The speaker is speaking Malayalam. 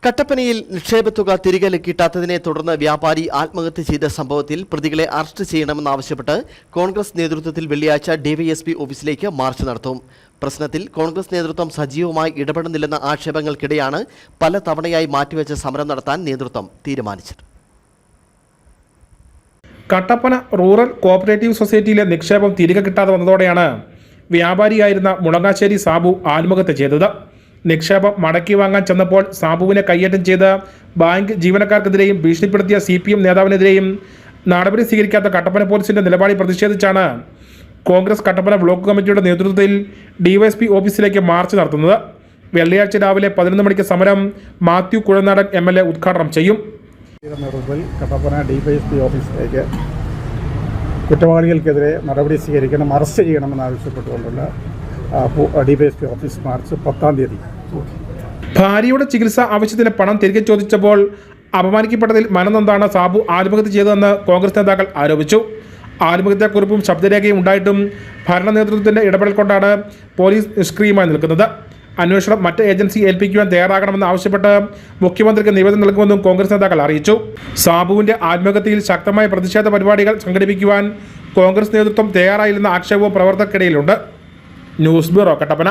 കട്ടപ്പനയിൽ നിക്ഷേപത്തുക തിരികെ കിട്ടാത്തതിനെ തുടർന്ന് വ്യാപാരി ആത്മഹത്യ ചെയ്ത സംഭവത്തിൽ പ്രതികളെ അറസ്റ്റ് ചെയ്യണമെന്നാവശ്യപ്പെട്ട് കോൺഗ്രസ് നേതൃത്വത്തിൽ വെള്ളിയാഴ്ച ഡിവൈഎസ്പി ഓഫീസിലേക്ക് മാർച്ച് നടത്തും. പ്രശ്നത്തിൽ കോൺഗ്രസ് നേതൃത്വം സജീവമായി ഇടപെടുന്നില്ലെന്ന ആക്ഷേപങ്ങൾക്കിടെയാണ് പല തവണയായി മാറ്റിവെച്ച സമരം നടത്താൻ നേതൃത്വം തീരുമാനിച്ചത്. കട്ടപ്പന റൂറൽ കോഓപ്പറേറ്റീവ് സൊസൈറ്റിയിലെ നിക്ഷേപം തിരികെ കിട്ടാതെ വന്നതോടെയാണ് വ്യാപാരിയായിരുന്ന മുളങ്ങാശ്ശേരി സാബു ആത്മഹത്യ ചെയ്തത്. നിക്ഷേപം മടക്കി വാങ്ങാൻ ചെന്നപ്പോൾ സാബുവിനെ കയ്യേറ്റം ചെയ്ത് ബാങ്ക് ജീവനക്കാർക്കെതിരെയും ഭീഷണിപ്പെടുത്തിയ CPM നേതാവിനെതിരെയും നടപടി സ്വീകരിക്കാത്ത കട്ടപ്പന പോലീസിന്റെ നിലപാടിൽ പ്രതിഷേധിച്ചാണ് കോൺഗ്രസ് കട്ടപ്പന ബ്ലോക്ക് കമ്മിറ്റിയുടെ നേതൃത്വത്തിൽ ഡിവൈഎസ്പി ഓഫീസിലേക്ക് മാർച്ച് നടത്തുന്നത്. വെള്ളിയാഴ്ച രാവിലെ 11 മണിക്ക് സമരം മാത്യു കുഴനാടൻ MLA ഉദ്ഘാടനം ചെയ്യും. കട്ടപ്പന ഡിവൈഎസ്പി ഓഫീസിലേക്ക് കുറ്റവാളികൾക്കെതിരെ നടപടി സ്വീകരിക്കണം, അറസ്റ്റ് ചെയ്യണമെന്നാവശ്യപ്പെട്ടുകൊണ്ടുള്ള ഡിവൈഎസ്പി ഓഫീസ് മാർച്ച് 10-ാം തീയതി. ഭാര്യയുടെ ചികിത്സാ ആവശ്യത്തിന് പണം തിരികെ ചോദിച്ചപ്പോൾ അപമാനിക്കപ്പെട്ടതിൽ മനംനൊന്താണ് സാബു ആത്മഹത്യ ചെയ്തതെന്ന് കോൺഗ്രസ് നേതാക്കൾ ആരോപിച്ചു. ആത്മഹത്യാക്കുറിപ്പും ശബ്ദരേഖയും ഉണ്ടായിട്ടും ഭരണ നേതൃത്വത്തിന്റെ ഇടപെടൽ കൊണ്ടാണ് പോലീസ് നിഷ്ക്രിയമായി നിൽക്കുന്നത്. അന്വേഷണം മറ്റ് ഏജൻസി ഏൽപ്പിക്കുവാൻ തയ്യാറാകണമെന്ന് ആവശ്യപ്പെട്ട് മുഖ്യമന്ത്രിക്ക് നിവേദനം നൽകുമെന്നും കോൺഗ്രസ് നേതാക്കൾ അറിയിച്ചു. സാബുവിന്റെ ആത്മഹത്യയിൽ ശക്തമായ പ്രതിഷേധ പരിപാടികൾ സംഘടിപ്പിക്കുവാൻ കോൺഗ്രസ് നേതൃത്വം തയ്യാറായില്ലെന്ന ആക്ഷേപവും പ്രവർത്തകർക്കിടയിലുണ്ട്. News bureau, Kattappana.